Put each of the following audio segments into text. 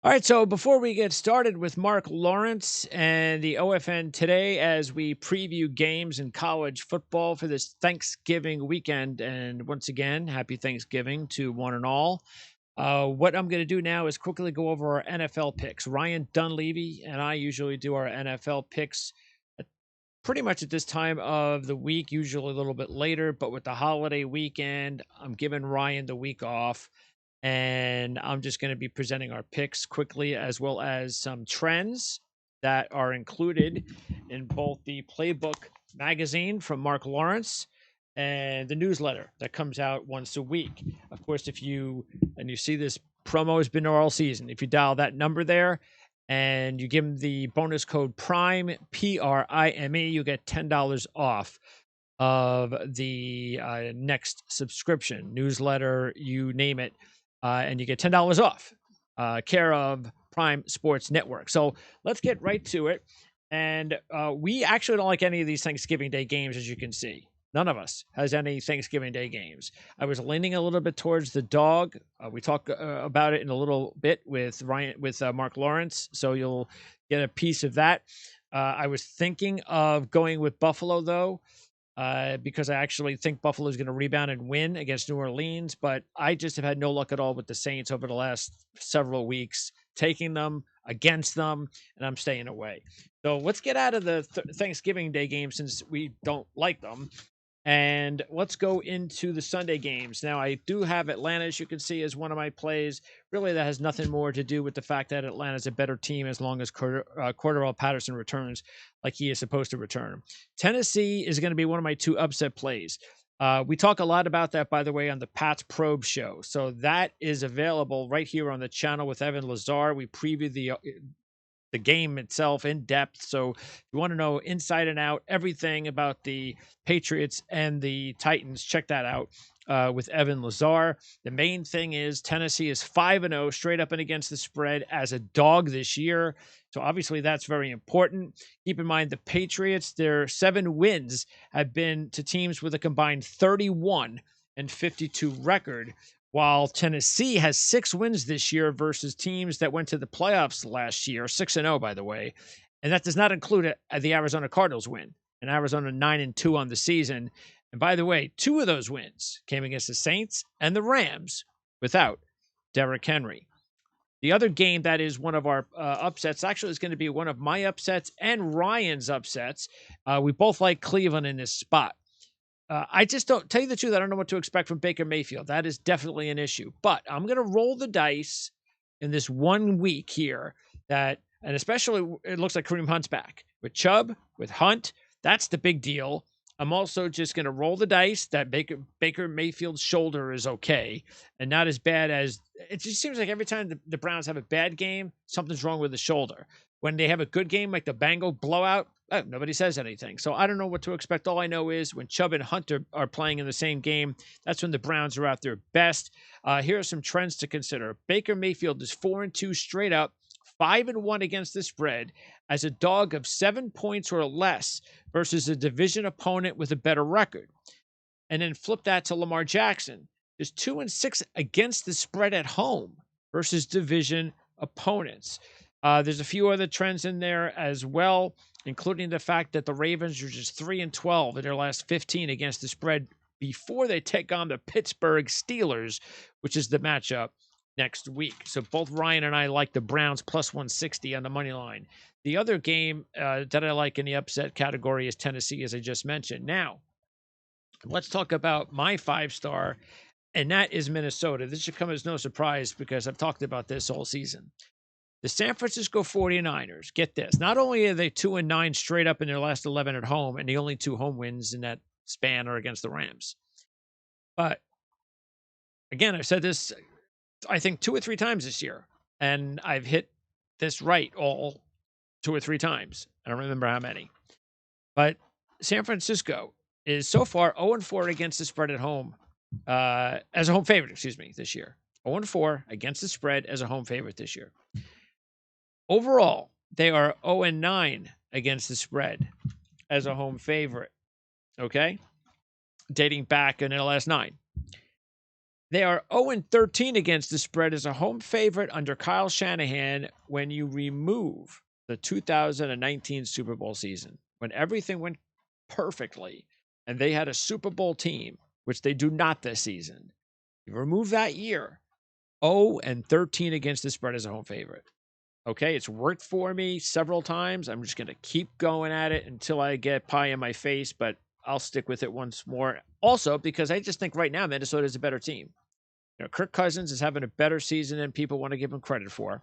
All right, so before we get started with Marc Lawrence and the OFN today, as we preview games in college football for this Thanksgiving weekend, and once again, happy Thanksgiving to one and all. What I'm going to do now is quickly go over our NFL picks. Ryan Dunleavy and I usually do our NFL picks pretty much at this time of the week, usually a little bit later, but with the holiday weekend, I'm giving Ryan the week off. And I'm just going to be presenting our picks quickly, as well as some trends that are included in both the Playbook magazine from Marc Lawrence and the newsletter that comes out once a week. Of course, if you see this promo has been there all season, if you dial that number there and you give them the bonus code PRIME, PRIME, you get $10 off of the next subscription, newsletter, you name it. And you get $10 off, care of Prime Sports Network. So let's get right to it. And we actually don't like any of these Thanksgiving Day games, as you can see. None of us has any Thanksgiving Day games. I was leaning a little bit towards the dog. We talk about it in a little bit with Marc Lawrence, so you'll get a piece of that. I was thinking of going with Buffalo, though. Because I actually think Buffalo is going to rebound and win against New Orleans, but I just have had no luck at all with the Saints over the last several weeks, taking them against them, and I'm staying away. So let's get out of the Thanksgiving Day game since we don't like them, and let's go into the Sunday games. Now, I do have Atlanta, as you can see, as one of my plays. Really, that has nothing more to do with the fact that Atlanta's a better team as long as Cordarrelle Patterson returns like he is supposed to return. Tennessee is going to be one of my two upset plays. We talk a lot about that, by the way, on the Pat's Probe show. So that is available right here on the channel with Evan Lazar. We preview the game itself in depth. So if you want to know inside and out everything about the Patriots and the Titans, check that out with Evan Lazar. The main thing is Tennessee is 5-0 straight up and against the spread as a dog this year. So obviously that's very important. Keep in mind the Patriots, their 7 wins have been to teams with a combined 31 and 52 record, while Tennessee has 6 wins this year versus teams that went to the playoffs last year, 6-0, by the way. And that does not include the Arizona Cardinals win, and Arizona 9-2 on the season. And by the way, 2 of those wins came against the Saints and the Rams without Derrick Henry. The other game that is one of our upsets actually is going to be one of my upsets and Ryan's upsets. We both like Cleveland in this spot. I just don't, tell you the truth, I don't know what to expect from Baker Mayfield. That is definitely an issue. But I'm going to roll the dice in this 1 week here and especially it looks like Kareem Hunt's back. With Chubb, with Hunt, that's the big deal. I'm also just going to roll the dice that Baker Mayfield's shoulder is okay and not as bad as it just seems like every time the Browns have a bad game, something's wrong with the shoulder. When they have a good game like the Bengal blowout, nobody says anything. So I don't know what to expect. All I know is when Chubb and Hunter are playing in the same game, that's when the Browns are at their best. Here are some trends to consider. Baker Mayfield is 4-2 straight up, 5-1 against the spread as a dog of 7 points or less versus a division opponent with a better record. And then flip that to Lamar Jackson. Is 2-6 against the spread at home versus division opponents. There's a few other trends in there as well, including the fact that the Ravens are just 3-12 in their last 15 against the spread before they take on the Pittsburgh Steelers, which is the matchup next week. So both Ryan and I like the Browns plus 160 on the money line. The other game that I like in the upset category is Tennessee, as I just mentioned. Now, let's talk about my 5-star, and that is Minnesota. This should come as no surprise because I've talked about this all season. The San Francisco 49ers, get this, not only are they 2-9 straight up in their last 11 at home, and the only 2 home wins in that span are against the Rams. But again, I've said this, I think 2 or 3 times this year, and I've hit this right all 2 or 3 times. I don't remember how many. But San Francisco is so far 0-4 against the spread at home, as a home favorite, this year. 0-4 against the spread as a home favorite this year. Overall, they are 0-9 against the spread as a home favorite, okay? Dating back in the last 9. They are 0-13 against the spread as a home favorite under Kyle Shanahan when you remove the 2019 Super Bowl season, when everything went perfectly and they had a Super Bowl team, which they do not this season. You remove that year, 0-13 against the spread as a home favorite. Okay, it's worked for me several times. I'm just going to keep going at it until I get pie in my face, but I'll stick with it once more. Also, because I just think right now Minnesota is a better team. Kirk Cousins is having a better season than people want to give him credit for.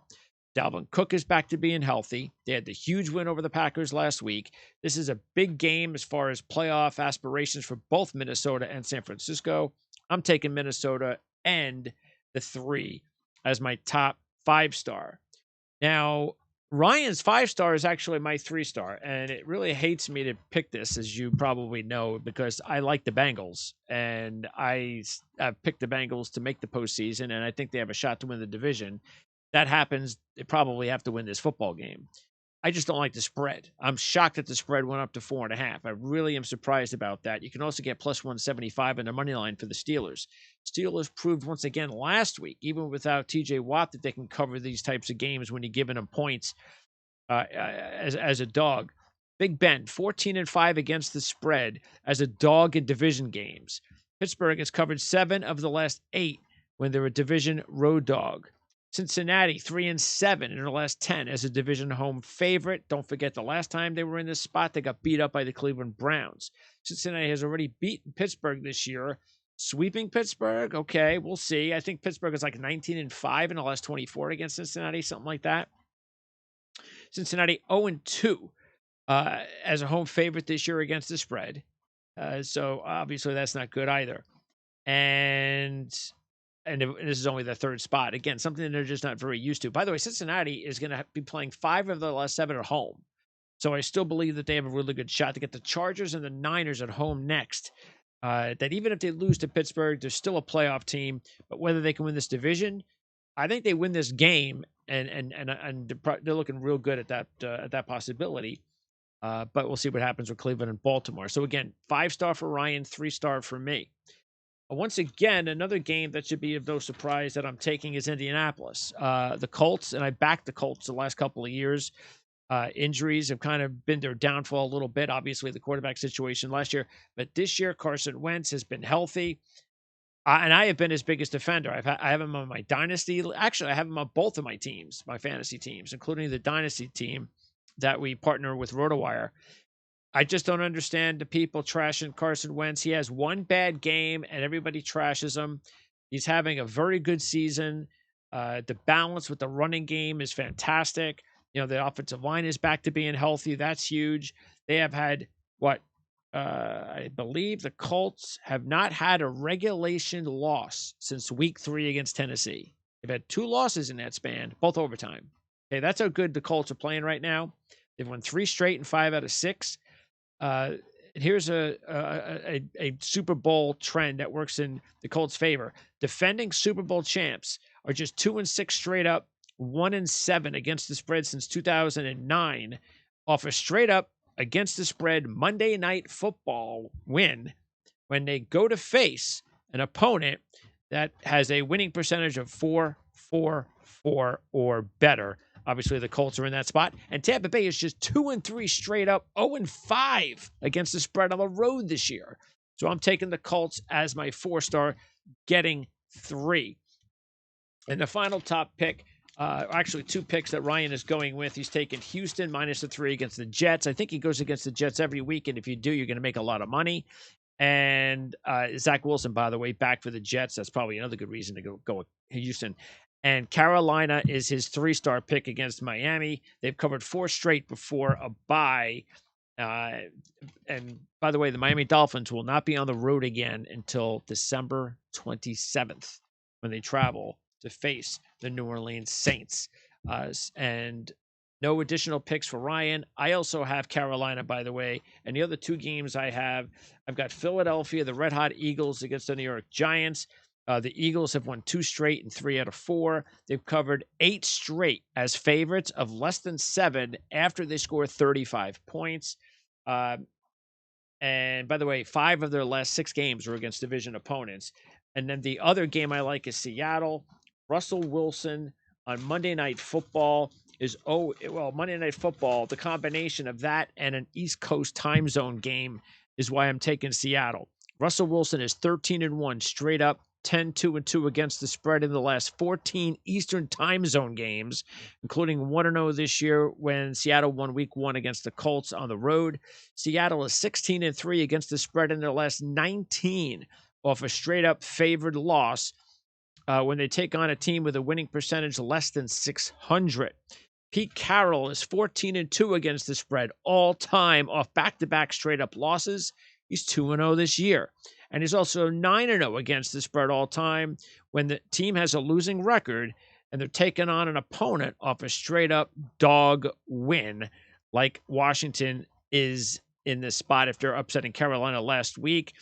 Dalvin Cook is back to being healthy. They had the huge win over the Packers last week. This is a big game as far as playoff aspirations for both Minnesota and San Francisco. I'm taking Minnesota and the 3 as my top 5-star. Now, Ryan's 5-star is actually my 3-star, and it really hates me to pick this, as you probably know, because I like the Bengals, and I've picked the Bengals to make the postseason, and I think they have a shot to win the division. That happens, they probably have to win this football game. I just don't like the spread. I'm shocked that the spread went up to 4.5. I really am surprised about that. You can also get plus 175 in the money line for the Steelers. Steelers proved once again last week, even without TJ Watt, that they can cover these types of games when you're giving them points as a dog. Big Ben, 14-5 against the spread as a dog in division games. Pittsburgh has covered 7 of the last 8 when they're a division road dog. Cincinnati, 3-7 in their last 10 as a division home favorite. Don't forget the last time they were in this spot, they got beat up by the Cleveland Browns. Cincinnati has already beaten Pittsburgh this year. Sweeping Pittsburgh? Okay, we'll see. I think Pittsburgh is like 19-5 in the last 24 against Cincinnati, something like that. Cincinnati 0-2 as a home favorite this year against the spread. So obviously that's not good either. And this is only the 3rd spot. Again, something they're just not very used to. By the way, Cincinnati is going to be playing 5 of the last 7 at home. So I still believe that they have a really good shot to get the Chargers and the Niners at home next. That even if they lose to Pittsburgh, they're still a playoff team. But whether they can win this division, I think they win this game, and they're looking real good at that possibility. But we'll see what happens with Cleveland and Baltimore. So again, 5-star for Ryan, 3-star for me. Once again, another game that should be of no surprise that I'm taking is Indianapolis. The Colts, and I backed the Colts the last couple of years. Injuries have kind of been their downfall a little bit. Obviously, the quarterback situation last year. But this year, Carson Wentz has been healthy. And I have been his biggest defender. I have him on my dynasty. Actually, I have him on both of my teams, my fantasy teams, including the dynasty team that we partner with RotoWire. I just don't understand the people trashing Carson Wentz. He has one bad game and everybody trashes him. He's having a very good season. The balance with the running game is fantastic. The offensive line is back to being healthy. That's huge. They have had I believe the Colts have not had a regulation loss since week 3 against Tennessee. They've had 2 losses in that span, both overtime. Okay, that's how good the Colts are playing right now. They've won 3 straight and 5 out of 6. Here's a Super Bowl trend that works in the Colts' favor. Defending Super Bowl champs are just 2-6 straight up, 1-7 against the spread since 2009, off a straight up against the spread Monday Night Football win when they go to face an opponent that has a winning percentage of 4-4-4 or better. Obviously, the Colts are in that spot. And Tampa Bay is just 2-3 straight up, 0-5 against the spread on the road this year. So I'm taking the Colts as my 4-star, getting 3. And the final top pick, actually 2 picks that Ryan is going with. He's taking Houston minus the 3 against the Jets. I think he goes against the Jets every week, and if you do, you're going to make a lot of money. And Zach Wilson, by the way, back for the Jets. That's probably another good reason to go with Houston. And Carolina is his 3-star pick against Miami. They've covered 4 straight before a bye. And by the way, the Miami Dolphins will not be on the road again until December 27th when they travel to face the New Orleans Saints. And no additional picks for Ryan. I also have Carolina, by the way. And the other 2 games I've got Philadelphia, the Red Hot Eagles against the New York Giants. The Eagles have won 2 straight and 3 out of 4. They've covered 8 straight as favorites of less than 7 after they score 35 points. And by the way, 5 of their last 6 games were against division opponents. And then the other game I like is Seattle. Russell Wilson on Monday Night Football is Monday Night Football, the combination of that and an East Coast time zone game is why I'm taking Seattle. Russell Wilson is 13-1 straight up, 10-2 against the spread in the last 14 Eastern time zone games, including 1-0 this year when Seattle won week 1 against the Colts on the road. Seattle is 16-3 against the spread in their last 19 off a straight up favored loss when they take on a team with a winning percentage less than 600. Pete Carroll is 14-2 against the spread all time off back-to-back straight-up losses. He's 2-0 this year. And he's also 9-0 against the spread all time when the team has a losing record and they're taking on an opponent off a straight-up dog win, like Washington is in this spot after upsetting Carolina last week.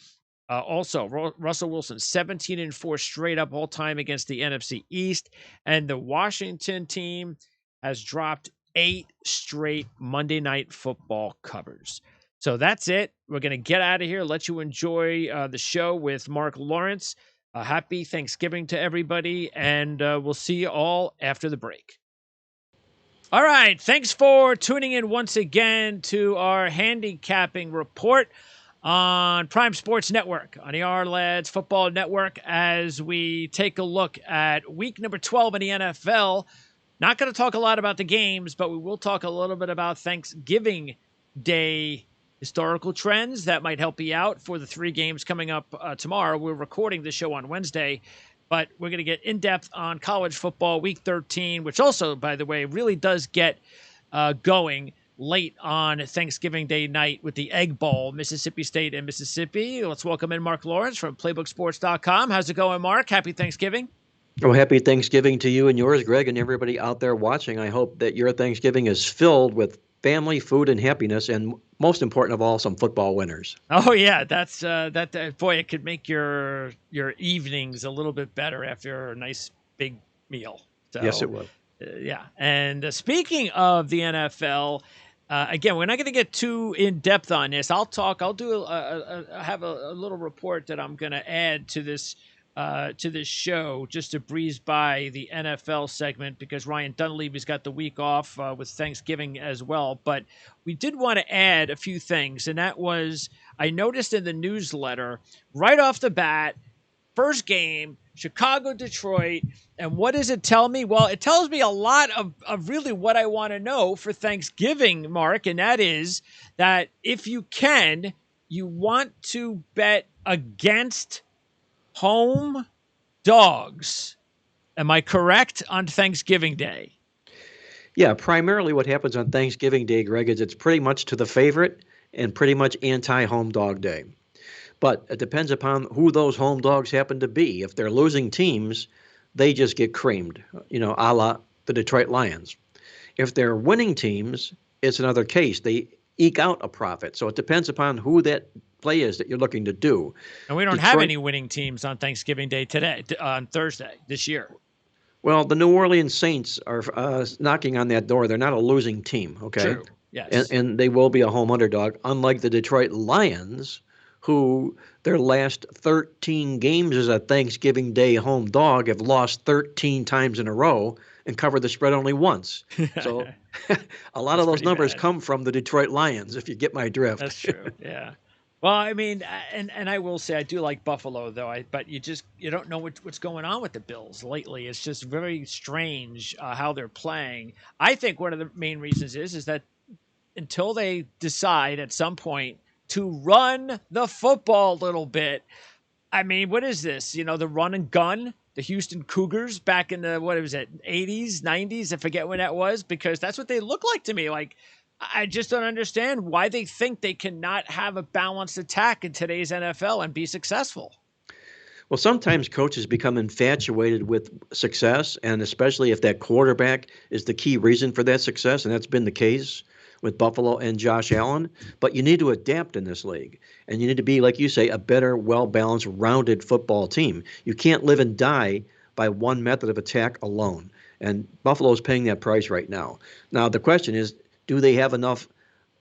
Also, Russell Wilson, 17-4 straight up all time against the NFC East. And the Washington team has dropped 8 straight Monday Night Football covers. So that's it. We're going to get out of here. Let you enjoy the show with Marc Lawrence. Happy Thanksgiving to everybody. And we'll see you all after the break. All right. Thanks for tuning in once again to our handicapping report on Prime Sports Network, on the Our-Lads Football Network, as we take a look at week number 12 in the NFL. Not going to talk a lot about the games, but we will talk a little bit about Thanksgiving Day historical trends that might help you out for the 3 games coming up tomorrow. We're recording the show on Wednesday, but we're going to get in-depth on college football week 13, which also, by the way, really does get going late on Thanksgiving Day night with the Egg Bowl, Mississippi State and Mississippi. Let's welcome in Marc Lawrence from PlaybookSports.com. How's it going, Marc? Happy Thanksgiving. Oh, happy Thanksgiving to you and yours, Greg, and everybody out there watching. I hope that your Thanksgiving is filled with family, food, and happiness, and most important of all, some football winners. Oh yeah, that's boy, it could make your evenings a little bit better after a nice big meal. So, yes, it will. Yeah, and speaking of the NFL. Again, we're not going to get too in depth on this. I'll do have a little report that I'm going to add to this show just to breeze by the NFL segment because Ryan Dunleavy's got the week off with Thanksgiving as well. But we did want to add a few things, and that was I noticed in the newsletter right off the bat, first game, Chicago, Detroit. And what does it tell me? Well, it tells me a lot of really what I want to know for Thanksgiving, Marc, and that is that if you can, you want to bet against home dogs. Am I correct on Thanksgiving Day? Yeah, primarily what happens on Thanksgiving Day, Greg, is it's pretty much to the favorite and pretty much anti-home dog day. But it depends upon who those home dogs happen to be. If they're losing teams, they just get creamed, a la the Detroit Lions. If they're winning teams, it's another case. They eke out a profit. So it depends upon who that play is that you're looking to do. And we don't have any winning teams on Thanksgiving Day today, on Thursday this year. Well, the New Orleans Saints are knocking on that door. They're not a losing team, okay? True, yes. And they will be a home underdog, unlike the Detroit Lions, who their last 13 games as a Thanksgiving Day home dog have lost 13 times in a row and covered the spread only once. So a lot of those numbers come from the Detroit Lions, if you get my drift. That's true, yeah. Well, I mean, and I will say I do like Buffalo, though. But you don't know what's going on with the Bills lately. It's just very strange how they're playing. I think one of the main reasons is that until they decide at some point to run the football a little bit. I mean, what is this? The run and gun, the Houston Cougars back in the, 80s, 90s? I forget when that was, because that's what they look like to me. Like, I just don't understand why they think they cannot have a balanced attack in today's NFL and be successful. Well, sometimes coaches become infatuated with success, and especially if that quarterback is the key reason for that success, and that's been the case with Buffalo and Josh Allen. But you need to adapt in this league, and you need to be, like you say, a better, well-balanced, rounded football team. You can't live and die by one method of attack alone, and Buffalo's paying that price right now. Now, the question is, do they have enough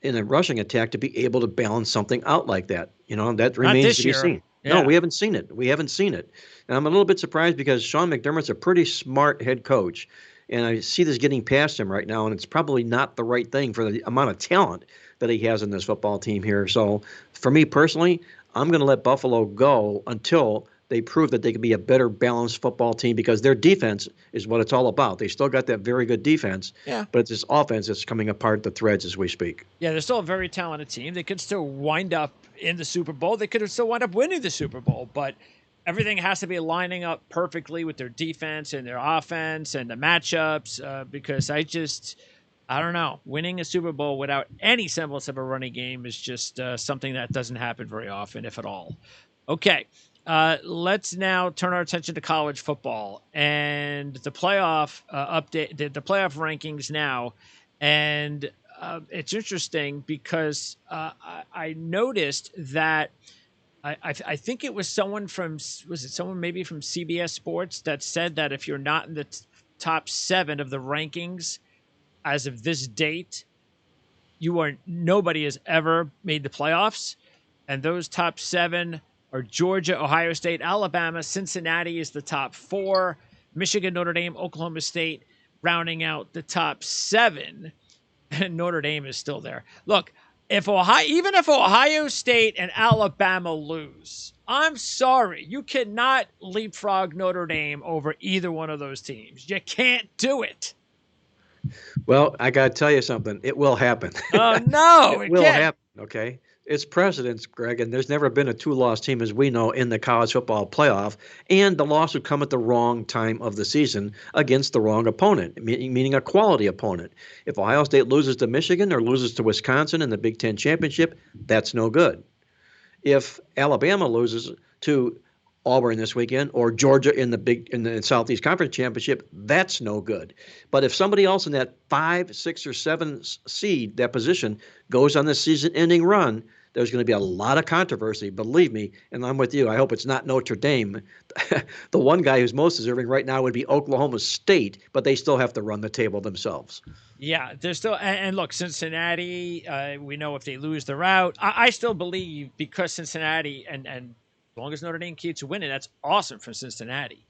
in a rushing attack to be able to balance something out like that? That remains to be seen. No, Yeah. we haven't seen it. We haven't seen it. And I'm a little bit surprised because Sean McDermott's a pretty smart head coach. And I see this getting past him right now, and it's probably not the right thing for the amount of talent that he has in this football team here. So, for me personally, I'm going to let Buffalo go until they prove that they can be a better balanced football team because their defense is what it's all about. They still got that very good defense, Yeah. but it's this offense that's coming apart the threads as we speak. Yeah, they're still a very talented team. They could still wind up in the Super Bowl. They could still wind up winning the Super Bowl, but everything has to be lining up perfectly with their defense and their offense and the matchups. Because I don't know, winning a Super Bowl without any semblance of a running game is just something that doesn't happen very often, if at all. Okay. Let's now turn our attention to college football and the playoff update, the playoff rankings now. And it's interesting because I noticed that I think it was someone from, was it someone maybe from CBS Sports that said that if you're not in the top 7 of the rankings as of this date, nobody has ever made the playoffs. And those top 7 are Georgia, Ohio State, Alabama, Cincinnati is the top 4, Michigan, Notre Dame, Oklahoma State rounding out the top 7. And Notre Dame is still there. Look, even if Ohio State and Alabama lose, I'm sorry, you cannot leapfrog Notre Dame over either one of those teams. You can't do it. Well, I got to tell you something. It will happen. Oh no, It it will can't. happen. Okay. It's precedence, Greg, and there's never been a two-loss team as we know in the college football playoff, and the loss would come at the wrong time of the season against the wrong opponent, meaning a quality opponent. If Ohio State loses to Michigan or loses to Wisconsin in the Big Ten championship, that's no good. If Alabama loses to Auburn this weekend or Georgia in the Southeast Conference Championship, that's no good. But if somebody else in that 5, 6, or 7 seed, that position, goes on the season-ending run, there's going to be a lot of controversy, believe me, and I'm with you. I hope it's not Notre Dame. The one guy who's most deserving right now would be Oklahoma State, but they still have to run the table themselves. Yeah, there's still, and look, Cincinnati. We know if they lose, they're out. I still believe because Cincinnati and as long as Notre Dame keeps winning, that's awesome for Cincinnati.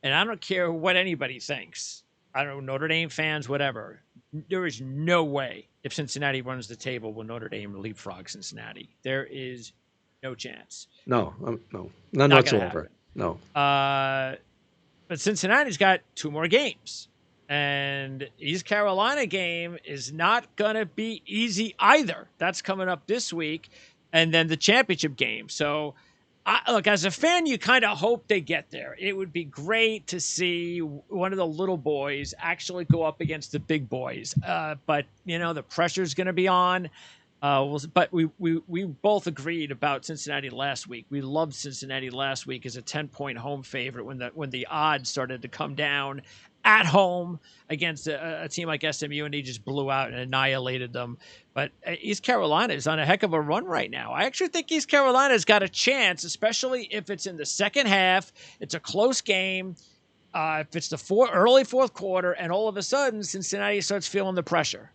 And I don't care what anybody thinks. I don't know, Notre Dame fans, whatever. There is no way if Cincinnati runs the table will Notre Dame leapfrog Cincinnati. There is no chance. No, no, none Not going to whatsoever. happen. No. But Cincinnati's got 2 more games. And East Carolina game is not going to be easy either. That's coming up this week. And then the championship game. So, look, as a fan, you kind of hope they get there. It would be great to see one of the little boys actually go up against the big boys. But, the pressure's going to be on. But we both agreed about Cincinnati last week. We loved Cincinnati last week as a 10-point home favorite when the odds started to come down at home against a team like SMU, and they just blew out and annihilated them. But East Carolina is on a heck of a run right now. I actually think East Carolina's got a chance, especially if it's in the second half. It's a close game. If it's the early fourth quarter, and all of a sudden Cincinnati starts feeling the pressure.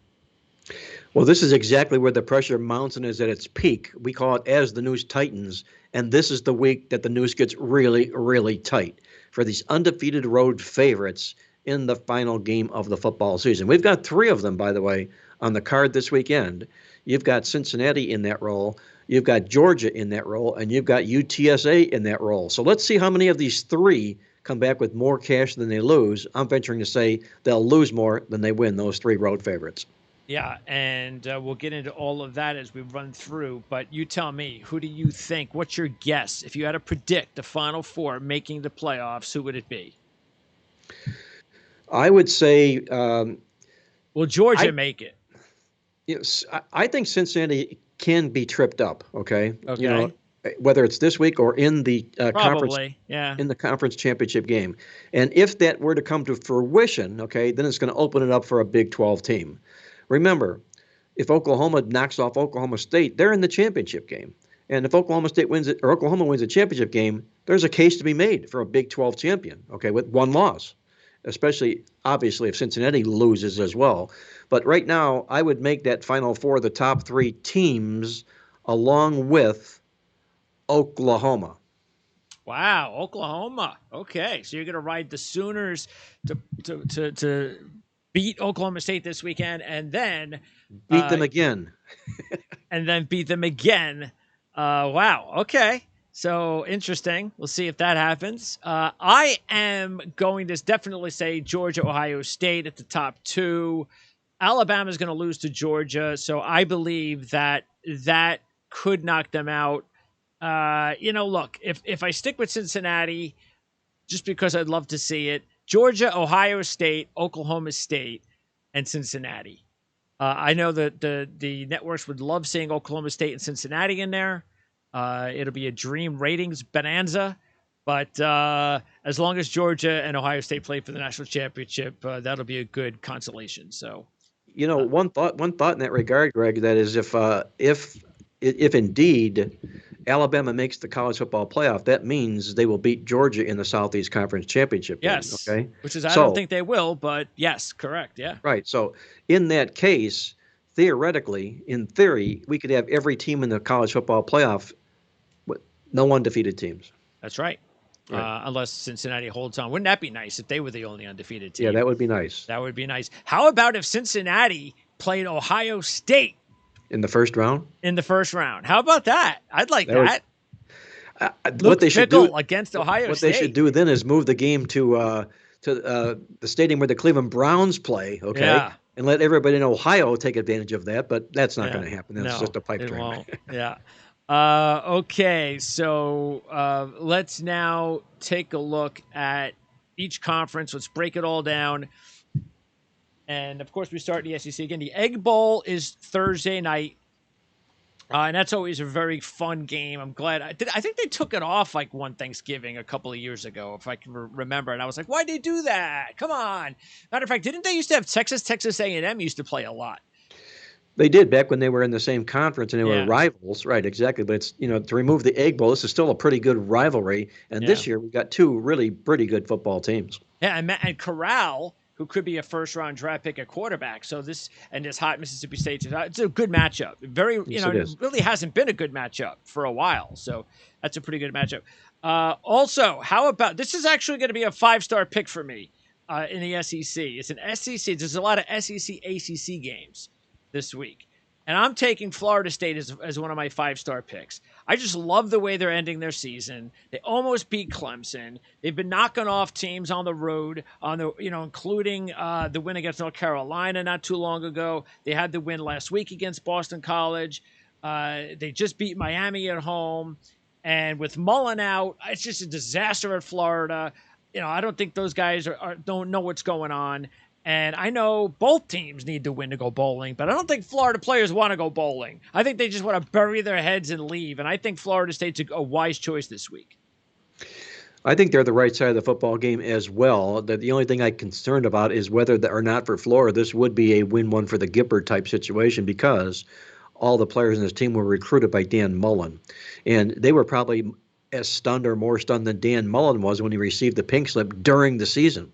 Well, this is exactly where the pressure mounts and is at its peak. We call it as the noose tightens, and this is the week that the noose gets really, really tight for these undefeated road favorites in the final game of the football season. We've got 3 of them, by the way, on the card this weekend. You've got Cincinnati in that role, you've got Georgia in that role, and you've got UTSA in that role. So let's see how many of these 3 come back with more cash than they lose. I'm venturing to say they'll lose more than they win, those 3 road favorites. Yeah, and we'll get into all of that as we run through. But you tell me, who do you think? What's your guess? If you had to predict the Final Four making the playoffs, who would it be? I would say, will Georgia make it? Yes, I think Cincinnati can be tripped up. Okay, Okay. Whether it's this week or in the conference, yeah, in the conference championship game, and if that were to come to fruition, okay, then it's going to open it up for a Big 12 team. Remember, if Oklahoma knocks off Oklahoma State, they're in the championship game. And if Oklahoma State wins it or Oklahoma wins a championship game, there's a case to be made for a Big 12 champion, okay, with 1 loss, especially obviously if Cincinnati loses as well. But right now, I would make that Final Four the top 3 teams along with Oklahoma. Wow, Oklahoma. Okay, so you're going to ride the Sooners to beat Oklahoma State this weekend, Beat uh, them again. and then beat them again. Wow. Okay. So interesting. We'll see if that happens. I am going to definitely say Georgia, Ohio State at the top two. Alabama's going to lose to Georgia, so I believe that could knock them out. Look, if I stick with Cincinnati, just because I'd love to see it, Georgia, Ohio State, Oklahoma State, and Cincinnati. I know that the networks would love seeing Oklahoma State and Cincinnati in there. It'll be a dream ratings bonanza. But as long as Georgia and Ohio State play for the national championship, that'll be a good consolation. So, One thought in that regard, Greg, that is if indeed Alabama makes the college football playoff, that means they will beat Georgia in the Southeast Conference championship game. yes, Okay, which is I don't so think they will, but yes, correct. Yeah, right. So in that case, theoretically, in theory, we could have every team in the college football playoff with no undefeated teams. that's right. Right. Unless Cincinnati holds on. Wouldn't that be nice if they were the only undefeated Yeah, team? that would be nice. That would be nice. How about if Cincinnati played Ohio State In the first round, in the first round? How about that? I'd like that would that. what Luke they should do Fickell against Ohio what State. they should do then is move the game to the stadium where the Cleveland Browns play, okay? Yeah. And let everybody in Ohio take advantage of that, but that's not Yeah. going to happen. That's No, just a pipe it dream. won't. Yeah. Okay, so let's now take a look at each conference. Let's break it all down. And of course, we start in the SEC again. The Egg Bowl is Thursday night. And that's always a very fun game. I'm glad. I think they took it off like one Thanksgiving a couple of years ago, if I can remember. And I was like, why'd they do that? Come on. Matter of fact, didn't they used to have Texas A&M used to play a lot? They did back when they were in the same conference and they Yeah. were rivals, right? Exactly. But it's to remove the Egg Bowl, this is still a pretty good rivalry. And this year we've got two really pretty good football teams. Yeah, and Corral, who could be a first-round draft pick at quarterback. So this hot Mississippi State, it's a good matchup. Very, Yes, it is. really hasn't been a good matchup for a while. So that's a pretty good matchup. Also, how about this? Is actually going to be a 5-star pick for me in the SEC. It's an SEC. There's a lot of SEC ACC games this week. And I'm taking Florida State as one of my 5-star picks. I just love the way they're ending their season. They almost beat Clemson. They've been knocking off teams on the road, including the win against North Carolina not too long ago. They had the win last week against Boston College. They just beat Miami at home. And with Mullen out, it's just a disaster at Florida. I don't think those guys don't know what's going on. And I know both teams need to win to go bowling, but I don't think Florida players want to go bowling. I think they just want to bury their heads and leave. And I think Florida State's a wise choice this week. I think they're the right side of the football game as well. The only thing I'm concerned about is whether or not for Florida this would be a win-one for the Gippert type situation because all the players in this team were recruited by Dan Mullen. And they were probably as stunned or more stunned than Dan Mullen was when he received the pink slip during the season.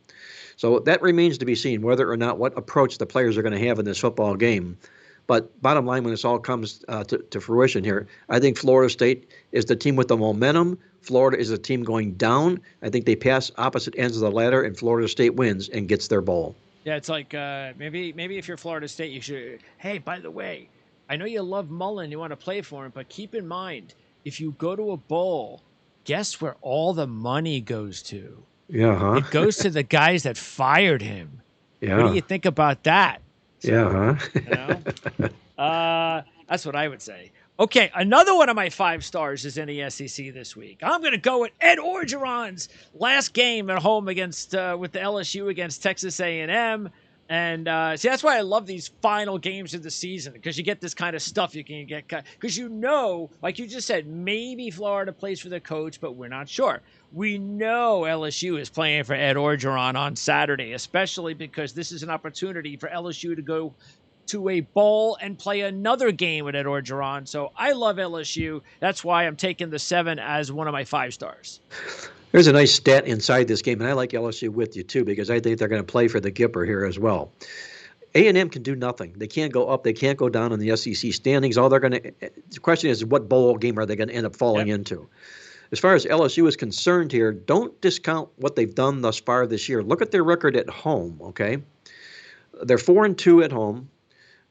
So that remains to be seen whether or not what approach the players are going to have in this football game. But bottom line, when this all comes to fruition here, I think Florida State is the team with the momentum. Florida is a team going down. I think they pass opposite ends of the ladder, and Florida State wins and gets their bowl. Yeah, it's like maybe if you're Florida State, you should. Hey, by the way, I know you love Mullen, you want to play for him, but keep in mind if you go to a bowl, guess where all the money goes to? Yeah, huh? It goes to the guys that fired him. Yeah. What do you think about that? Yeah, huh? That's what I would say. Okay, another one of my 5 stars is in the SEC this week. I'm going to go with Ed Orgeron's last game at home against with the LSU against Texas A&M. And see, that's why I love these final games of the season, because you get this kind of stuff you can get. Because like you just said, maybe Florida plays for the coach, but we're not sure. We know LSU is playing for Ed Orgeron on Saturday, especially because this is an opportunity for LSU to go to a bowl and play another game with Ed Orgeron. So I love LSU. That's why I'm taking the 7 as one of my 5 stars. There's a nice stat inside this game, and I like LSU with you too because I think they're going to play for the Gipper here as well. A&M can do nothing. They can't go up. They can't go down in the SEC standings. The question is, what bowl game are they going to end up falling into? As far as LSU is concerned here, don't discount what they've done thus far this year. Look at their record at home, okay? They're 4-2 at home,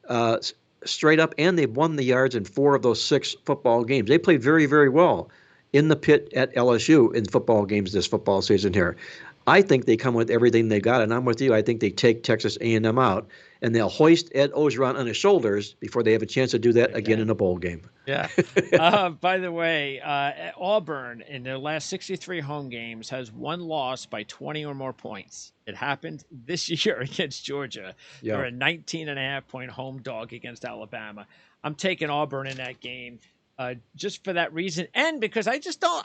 uh, straight up, and they've won the yards in 4 of those 6 football games. They played very, very well in the pit at LSU in football games this football season here. I think they come with everything they got, and I'm with you. I think they take Texas A&M out, and they'll hoist Ed Ogeron on his shoulders before they have a chance to do that again in a bowl game. Yeah. By the way, Auburn in their last 63 home games has one loss by 20 or more points. It happened this year against Georgia. Yeah. They're a 19.5-point home dog against Alabama. I'm taking Auburn in that game. Just for that reason, and because I just don't.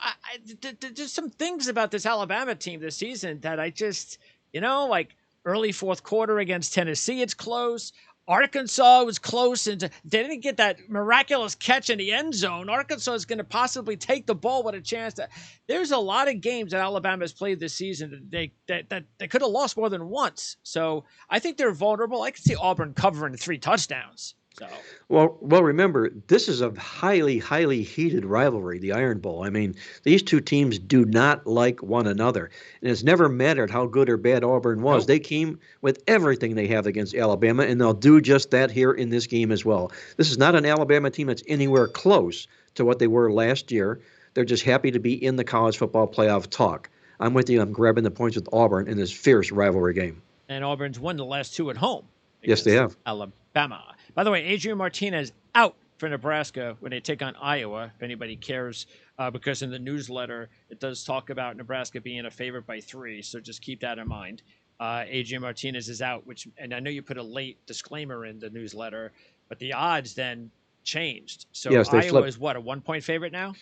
There's some things about this Alabama team this season that I just, like early fourth quarter against Tennessee, it's close. Arkansas was close, and they didn't get that miraculous catch in the end zone. Arkansas is going to possibly take the ball with a chance. There's a lot of games that Alabama has played this season that they could have lost more than once. So I think they're vulnerable. I can see Auburn covering 3 touchdowns. So. Well, remember, this is a highly, highly heated rivalry, the Iron Bowl. I mean, these two teams do not like one another. And it's never mattered how good or bad Auburn was. Nope. They came with everything they have against Alabama, and they'll do just that here in this game as well. This is not an Alabama team that's anywhere close to what they were last year. They're just happy to be in the college football playoff talk. I'm with you. I'm grabbing the points with Auburn in this fierce rivalry game. And Auburn's won the last 2 at home. Yes, they have. Alabama. By the way, Adrian Martinez out for Nebraska when they take on Iowa, if anybody cares, because in the newsletter, it does talk about Nebraska being a favorite by 3, so just keep that in mind. Adrian Martinez is out, and I know you put a late disclaimer in the newsletter, but the odds then changed. So yes, Iowa is what, a 1-point favorite now?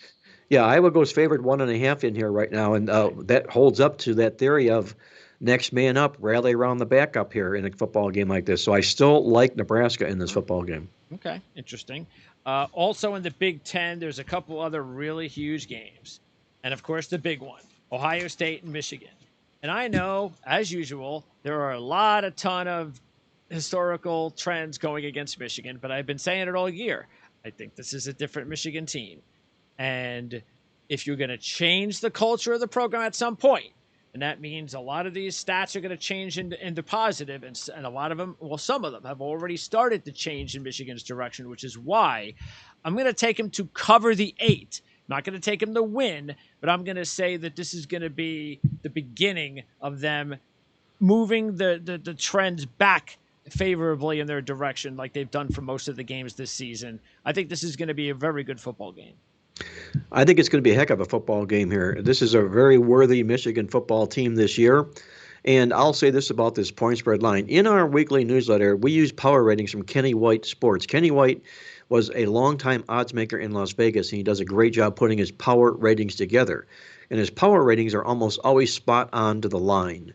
Yeah, Iowa goes favored 1.5 in here right now, and that holds up to that theory of next man up, rally around the backup here in a football game like this. So I still like Nebraska in this football game. Okay, interesting. Also in the Big Ten, there's a couple other really huge games. And, of course, the big one, Ohio State and Michigan. And I know, as usual, there are a ton of historical trends going against Michigan, but I've been saying it all year. I think this is a different Michigan team. And if you're going to change the culture of the program at some point, and that means a lot of these stats are going to change into positive, and a lot of them, well, some of them have already started to change in Michigan's direction, which is why I'm going to take them to cover the 8. I'm not going to take them to win, but I'm going to say that this is going to be the beginning of them moving the trends back favorably in their direction like they've done for most of the games this season. I think this is going to be a very good football game. I think it's going to be a heck of a football game here. This is a very worthy Michigan football team this year. And I'll say this about this point spread line. In our weekly newsletter, we use power ratings from Kenny White Sports. Kenny White was a longtime odds maker in Las Vegas, and he does a great job putting his power ratings together. And his power ratings are almost always spot on to the line.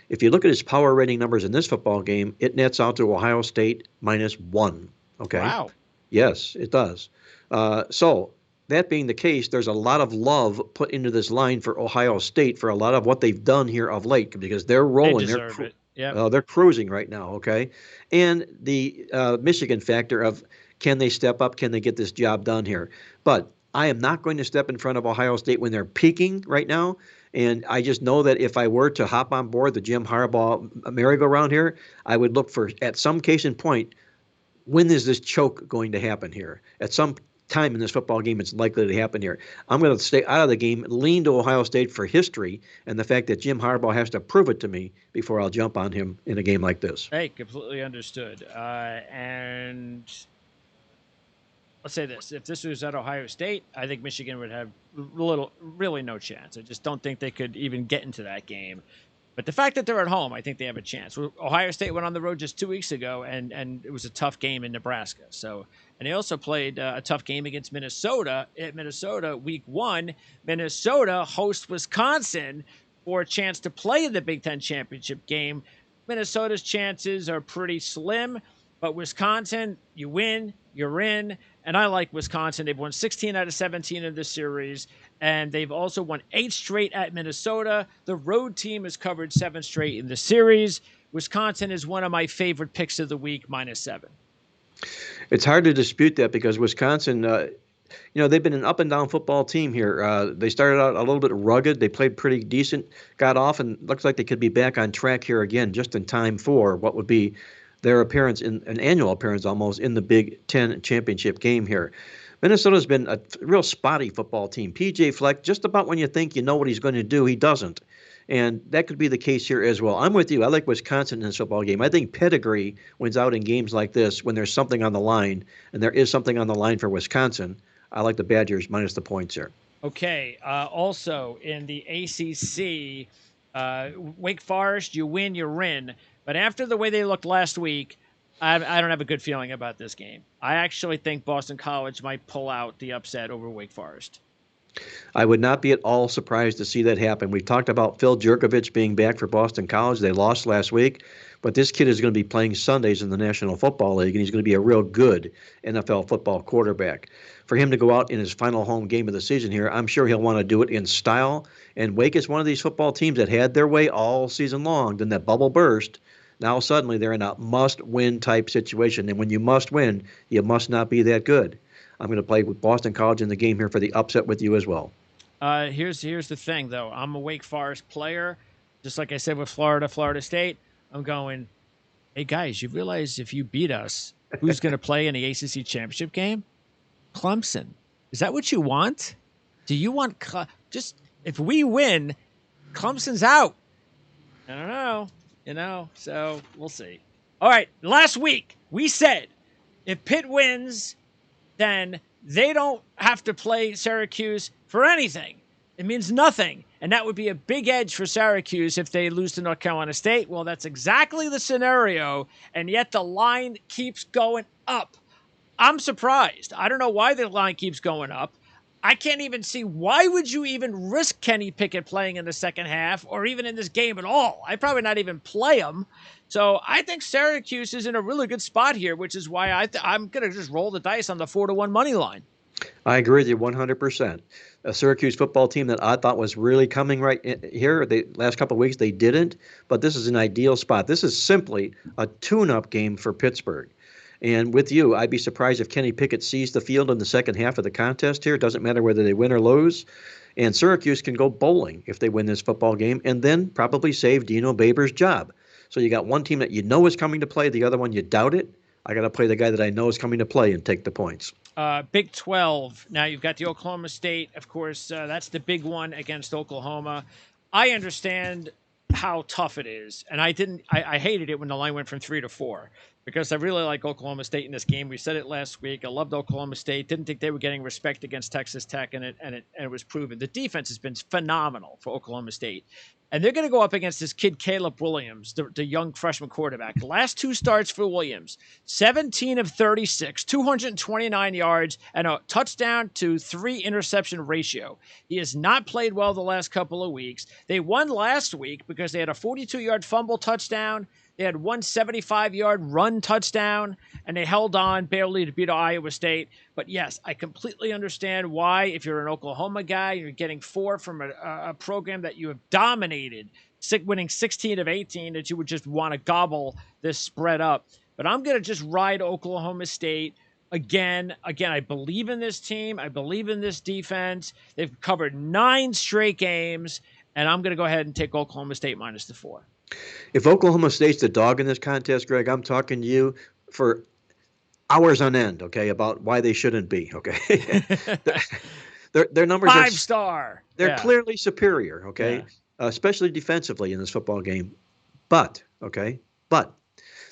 If you look at his power rating numbers in this football game, it nets out to Ohio State -1. Okay? Wow. Yes, it does. So that being the case, there's a lot of love put into this line for Ohio State for a lot of what they've done here of late because they're rolling. They're cruising right now, okay? And the Michigan factor of can they step up? Can they get this job done here? But I am not going to step in front of Ohio State when they're peaking right now. And I just know that if I were to hop on board the Jim Harbaugh merry-go-round here, I would look for, at some case in point, when is this choke going to happen here? At some time in this football game, it's likely to happen here. I'm going to stay out of the game, lean to Ohio State for history and the fact that Jim Harbaugh has to prove it to me before I'll jump on him in a game like this. Hey, completely understood. And let's say this. If this was at Ohio State, I think Michigan would have really no chance. I just don't think they could even get into that game. But the fact that they're at home, I think they have a chance. Ohio State went on the road just 2 weeks ago, and it was a tough game in Nebraska. And they also played a tough game against Minnesota. At Minnesota, week 1, Minnesota hosts Wisconsin for a chance to play in the Big Ten championship game. Minnesota's chances are pretty slim, but Wisconsin, you win, you're in. And I like Wisconsin. They've won 16 out of 17 in this series, and they've also won 8 straight at Minnesota. The road team has covered 7 straight in the series. Wisconsin is one of my favorite picks of the week, -7. It's hard to dispute that because Wisconsin They've been an up and down football team here. They started out a little bit rugged. They played pretty decent, got off, and looks like they could be back on track here again, just in time for what would be their appearance in an annual appearance almost in the Big Ten championship game here. Minnesota's been a real spotty football team. PJ Fleck, just about when you think you know what he's going to do, he doesn't. And that could be the case here as well. I'm with you. I like Wisconsin in this football game. I think pedigree wins out in games like this when there's something on the line, and there is something on the line for Wisconsin. I like the Badgers minus the points here. Okay. Also in the ACC, Wake Forest, you win, you in. But after the way they looked last week, I don't have a good feeling about this game. I actually think Boston College might pull out the upset over Wake Forest. I would not be at all surprised to see that happen. We talked about Phil Jurkovich being back for Boston College. They lost last week, but this kid is going to be playing Sundays in the National Football League, and he's going to be a real good NFL football quarterback. For him to go out in his final home game of the season here, I'm sure he'll want to do it in style. And Wake is one of these football teams that had their way all season long. Then that bubble burst. Now suddenly they're in a must-win type situation. And when you must win, you must not be that good. I'm going to play with Boston College in the game here for the upset with you as well. Here's the thing, though. I'm a Wake Forest player. Just like I said with Florida State, I'm going, hey, guys, you realize if you beat us, who's going to play in the ACC championship game? Clemson. Is that what you want? Do you want just if we win, Clemson's out? I don't know. So we'll see. All right. Last week, we said if Pitt wins, then they don't have to play Syracuse for anything. It means nothing. And that would be a big edge for Syracuse if they lose to North Carolina State. Well, that's exactly the scenario, and yet the line keeps going up. I'm surprised. I don't know why the line keeps going up. I can't even see why would you even risk Kenny Pickett playing in the second half or even in this game at all. I'd probably not even play him. So I think Syracuse is in a really good spot here, which is why I'm going to just roll the dice on the 4-1 money line. I agree with you 100%. A Syracuse football team that I thought was really coming right here. The last couple of weeks they didn't, but this is an ideal spot. This is simply a tune-up game for Pittsburgh. And with you, I'd be surprised if Kenny Pickett sees the field in the second half of the contest here. It doesn't matter whether they win or lose. And Syracuse can go bowling if they win this football game and then probably save Dino Babers' job. So you got one team that you know is coming to play, the other one you doubt it. I got to play the guy that I know is coming to play and take the points. Big 12. Now you've got the Oklahoma State. Of course, that's the big one against Oklahoma. I understand how tough it is. And I hated it when the line went from 3 to 4 because I really like Oklahoma State in this game. We said it last week. I loved Oklahoma State. Didn't think they were getting respect against Texas Tech, and it was proven. The defense has been phenomenal for Oklahoma State. And they're going to go up against this kid, Caleb Williams, the young freshman quarterback. The last two starts for Williams, 17 of 36, 229 yards, and a touchdown to 3 interception ratio. He has not played well the last couple of weeks. They won last week because they had a 42-yard fumble touchdown. They had one 75-yard run touchdown, and they held on barely to beat Iowa State. But yes, I completely understand why, if you're an Oklahoma guy, you're getting 4 from a program that you have dominated, winning 16 of 18, that you would just want to gobble this spread up. But I'm going to just ride Oklahoma State. Again, I believe in this team. I believe in this defense. They've covered 9 straight games, and I'm going to go ahead and take Oklahoma State minus the 4. If Oklahoma State's the dog in this contest, Greg, I'm talking to you for hours on end, okay, about why they shouldn't be, okay? their numbers 5-star. They're clearly superior, okay, especially defensively in this football game. But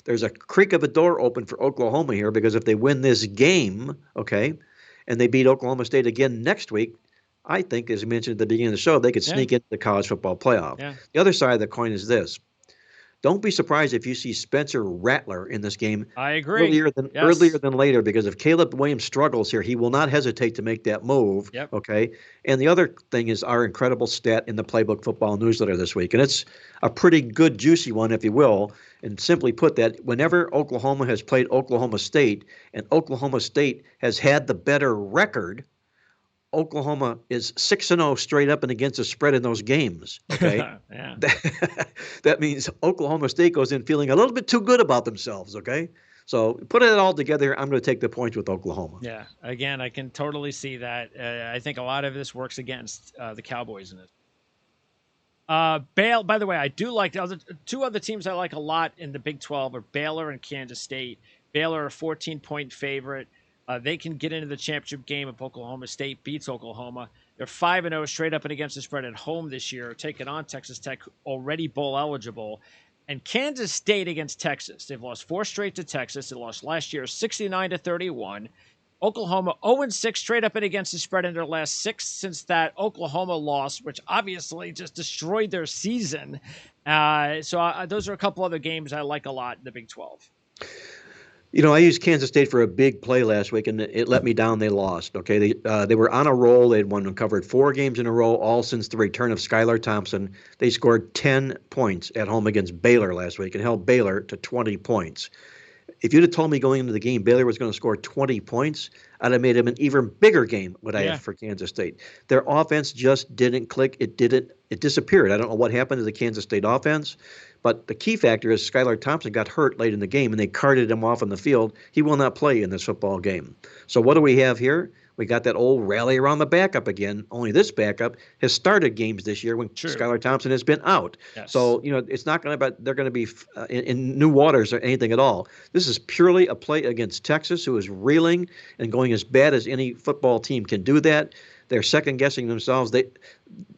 there's a creak of a door open for Oklahoma here because if they win this game, okay, and they beat Oklahoma State again next week, I think, as mentioned at the beginning of the show, they could sneak into the college football playoff. Yeah. The other side of the coin is this. Don't be surprised if you see Spencer Rattler in this game. I agree. Earlier than later, because if Caleb Williams struggles here, he will not hesitate to make that move. Yep. Okay. And the other thing is our incredible stat in the Playbook Football newsletter this week. And it's a pretty good, juicy one, if you will. And simply put that, whenever Oklahoma has played Oklahoma State and Oklahoma State has had the better record, Oklahoma is 6-0 straight up and against the spread in those games. Okay, yeah. That means Oklahoma State goes in feeling a little bit too good about themselves. Okay, So putting it all together, I'm going to take the points with Oklahoma. Yeah. Again, I can totally see that. I think a lot of this works against the Cowboys in it. Baylor, by the way, I do like the other two other teams I like a lot in the Big 12 are Baylor and Kansas State. Baylor, a 14-point favorite. They can get into the championship game if Oklahoma State beats Oklahoma. They're 5-0 straight up and against the spread at home this year, taking on Texas Tech, already bowl eligible. And Kansas State against Texas. They've lost 4 straight to Texas. They lost last year 69-31. Oklahoma 0-6 straight up and against the spread in their last 6 since that Oklahoma loss, which obviously just destroyed their season. Those are a couple other games I like a lot in the Big 12. I used Kansas State for a big play last week, and it let me down. They lost. Okay, they were on a roll. They'd won and covered 4 games in a row, all since the return of Skylar Thompson. They scored 10 points at home against Baylor last week and held Baylor to 20 points. If you'd have told me going into the game Baylor was going to score 20 points, I'd have made him an even bigger game what I had for Kansas State. Their offense just didn't click. It disappeared. I don't know what happened to the Kansas State offense, but the key factor is Skylar Thompson got hurt late in the game, and they carted him off on the field. He will not play in this football game. So what do we have here? We got that old rally around the backup again, only this backup has started games this year when Skylar Thompson has been out. Yes. So, it's not going to they're going to be in new waters or anything at all. This is purely a play against Texas, who is reeling and going as bad as any football team can do that. They're second-guessing themselves.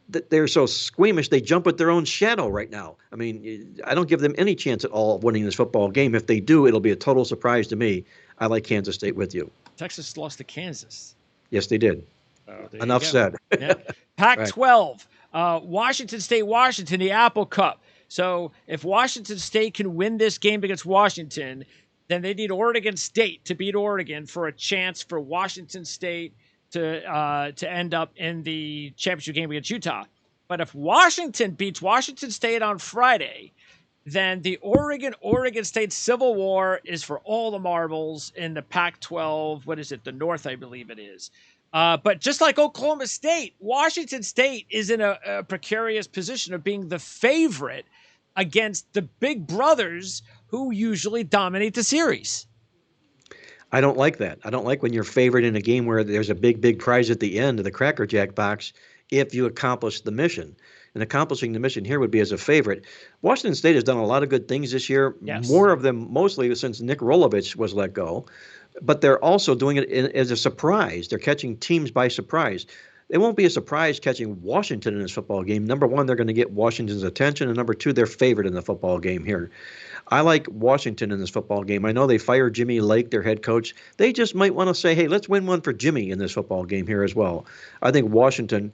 They're so squeamish, they jump at their own shadow right now. I mean, I don't give them any chance at all of winning this football game. If they do, it'll be a total surprise to me. I like Kansas State with you. Texas lost to Kansas. Yes, they did. Enough said. Yeah. Pac-12, Washington State, Washington, the Apple Cup. So if Washington State can win this game against Washington, then they need Oregon State to beat Oregon for a chance for Washington State to end up in the championship game against Utah. But if Washington beats Washington State on Friday, then the Oregon State Civil War is for all the marbles in the Pac-12. What is it? The North, I believe it is. But just like Oklahoma State, Washington State is in a precarious position of being the favorite against the big brothers who usually dominate the series. I don't like that. I don't like when you're favored in a game where there's a big prize at the end of the Cracker Jack box if you accomplish the mission. And accomplishing the mission here would be as a favorite. Washington State has done a lot of good things this year, more of them mostly since Nick Rolovich was let go. But they're also doing it as a surprise. They're catching teams by surprise. It won't be a surprise catching Washington in this football game. Number one, they're going to get Washington's attention. And number two, they're favored in the football game here. I like Washington in this football game. I know they fired Jimmy Lake, their head coach. They just might want to say, hey, let's win one for Jimmy in this football game here as well. I think Washington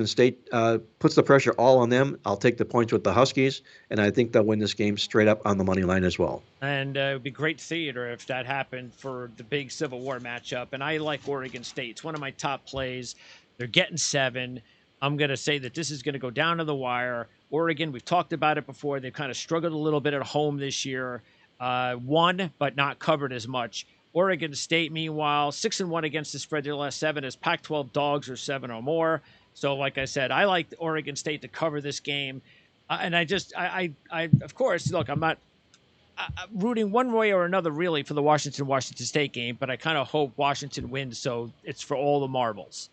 State puts the pressure all on them. I'll take the points with the Huskies, and I think they'll win this game straight up on the money line as well. And it would be great theater if that happened for the big Civil War matchup. And I like Oregon State. It's one of my top plays. They're getting 7. I'm going to say that this is going to go down to the wire. Oregon, we've talked about it before. They've kind of struggled a little bit at home this year. Won, but not covered as much. Oregon State, meanwhile, 6-1 against the spread their last 7 as Pac-12 dogs are 7 or more. So, like I said, I like Oregon State to cover this game. And I of course, look, I'm not rooting one way or another really for the Washington State game, but I kind of hope Washington wins, so it's for all the marbles.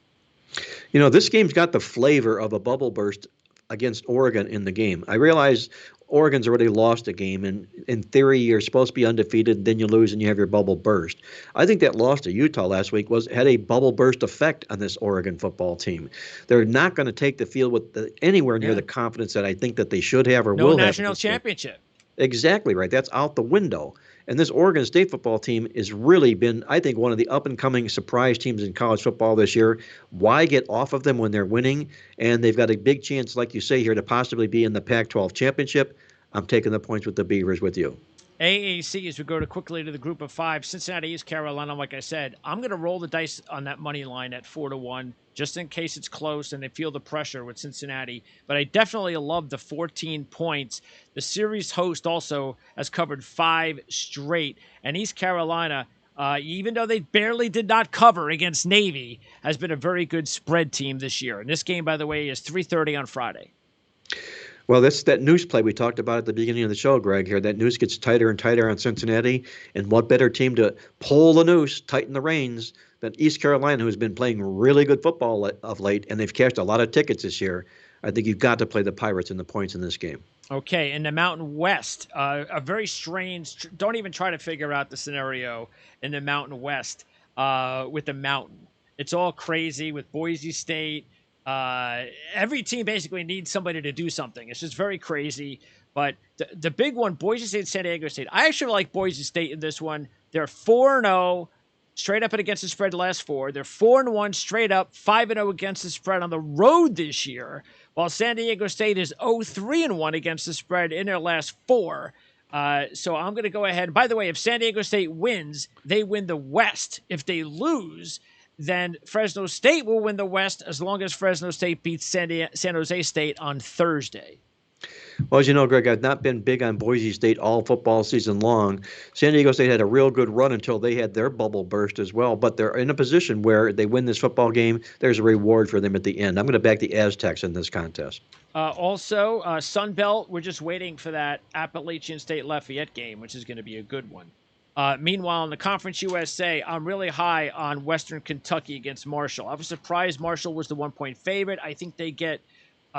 This game's got the flavor of a bubble burst against Oregon in the game. I realize Oregon's already lost a game, and in theory, you're supposed to be undefeated, then you lose and you have your bubble burst. I think that loss to Utah last week had a bubble burst effect on this Oregon football team. They're not going to take the field with anywhere near the confidence that I think that they should have or will have. No national championship. Exactly right. That's out the window. And this Oregon State football team has really been, I think, one of the up-and-coming surprise teams in college football this year. Why get off of them when they're winning? And they've got a big chance, like you say here, to possibly be in the Pac-12 championship. I'm taking the points with the Beavers with you. AAC, as we go quickly to the group of 5, Cincinnati, East Carolina, like I said, I'm going to roll the dice on that money line at 4-1, just in case it's close and they feel the pressure with Cincinnati. But I definitely love the 14 points. The series host also has covered 5 straight. And East Carolina, even though they barely did not cover against Navy, has been a very good spread team this year. And this game, by the way, is 3:30 on Friday. Well, that's that noose play we talked about at the beginning of the show, Greg. Here, that noose gets tighter and tighter on Cincinnati, and what better team to pull the noose, tighten the reins than East Carolina, who's been playing really good football of late, and they've cashed a lot of tickets this year. I think you've got to play the Pirates in the points in this game. Okay, in the Mountain West, a very strange. Don't even try to figure out the scenario in the Mountain West with the Mountain. It's all crazy with Boise State. Every team basically needs somebody to do something. It's just very crazy. But the big one, Boise State, San Diego State. I actually like Boise State in this one. They're 4-0 straight up and against the spread the last four. They're 4-1 straight up, 5-0 against the spread on the road this year, while San Diego State is 0-3-1 against the spread in their last four. So I'm going to go ahead. By the way, if San Diego State wins, they win the West. If they lose, then Fresno State will win the West as long as Fresno State beats San Jose State on Thursday. Well, as you know, Greg, I've not been big on Boise State all football season long. San Diego State had a real good run until they had their bubble burst as well, but they're in a position where they win this football game. There's a reward for them at the end. I'm going to back the Aztecs in this contest. Also, Sun Belt, we're just waiting for that Appalachian State Lafayette game, which is going to be a good one. Meanwhile, in the Conference USA, I'm really high on Western Kentucky against Marshall. I was surprised Marshall was the 1-point favorite. I think they get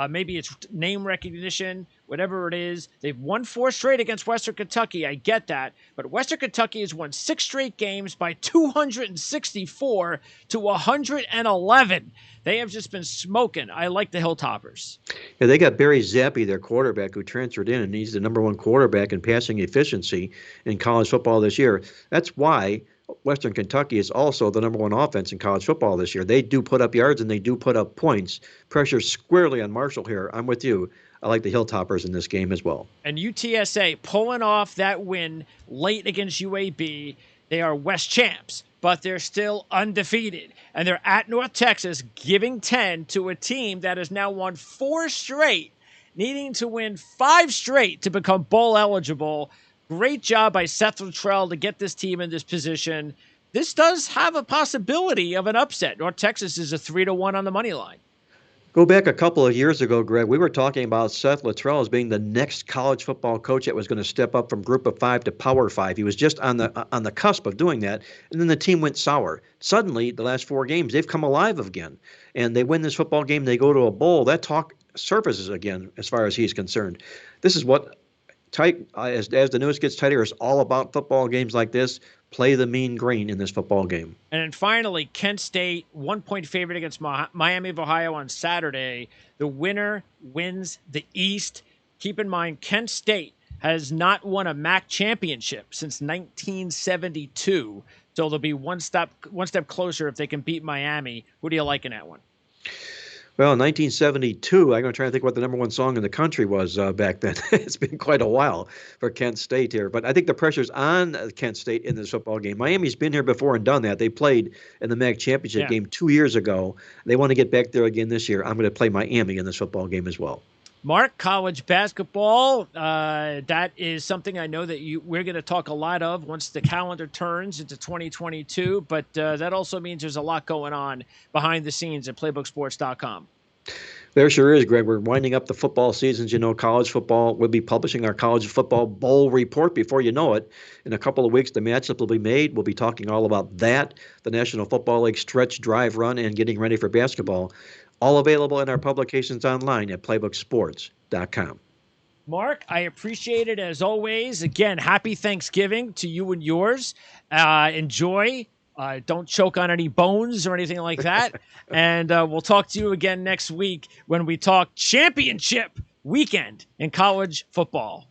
maybe it's name recognition, whatever it is. They've won 4 straight against Western Kentucky. I get that. But Western Kentucky has won 6 straight games by 264 to 111. They have just been smoking. I like the Hilltoppers. Yeah, they got Barry Zappi, their quarterback, who transferred in, and he's the #1 quarterback in passing efficiency in college football this year. That's why Western Kentucky is also the #1 offense in college football this year. They do put up yards and they do put up points. Pressure squarely on Marshall here. I'm with you. I like the Hilltoppers in this game as well. And UTSA pulling off that win late against UAB. They are West champs, but they're still undefeated. And they're at North Texas giving 10 to a team that has now won 4 straight, needing to win 5 straight to become bowl eligible. Great job by Seth Luttrell to get this team in this position. This does have a possibility of an upset. North Texas is a 3-1 on the money line. Go back a couple of years ago, Greg. We were talking about Seth Luttrell as being the next college football coach that was going to step up from Group of 5 to Power 5. He was just on the cusp of doing that, and then the team went sour. Suddenly, the last 4 games, they've come alive again, and they win this football game. They go to a bowl. That talk surfaces again, as far as he's concerned. This is what tight as the news gets tighter is all about football games like this. Play the mean green in this football game. And then finally, Kent State, 1-point favorite against Miami of Ohio on Saturday. The winner wins the East. Keep in mind, Kent State has not won a MAC championship since 1972. So they'll be one step closer if they can beat Miami. Who do you like in that one? Well, in 1972, I'm going to try to think what the #1 song in the country was back then. It's been quite a while for Kent State here. But I think the pressure's on Kent State in this football game. Miami's been here before and done that. They played in the MAC championship game 2 years ago. They want to get back there again this year. I'm going to play Miami in this football game as well. Mark, college basketball, that is something I know that we're going to talk a lot of once the calendar turns into 2022, but that also means there's a lot going on behind the scenes at playbooksports.com. There sure is, Greg. We're winding up the football seasons. You know, college football, we'll be publishing our college football bowl report before you know it. In a couple of weeks, the matchup will be made. We'll be talking all about that, the National Football League stretch, drive, run, and getting ready for basketball. All available in our publications online at playbooksports.com. Mark, I appreciate it as always. Again, happy Thanksgiving to you and yours. Enjoy. Don't choke on any bones or anything like that. And we'll talk to you again next week when we talk championship weekend in college football.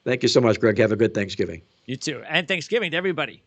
Thank you so much, Greg. Have a good Thanksgiving. You too. And Thanksgiving to everybody.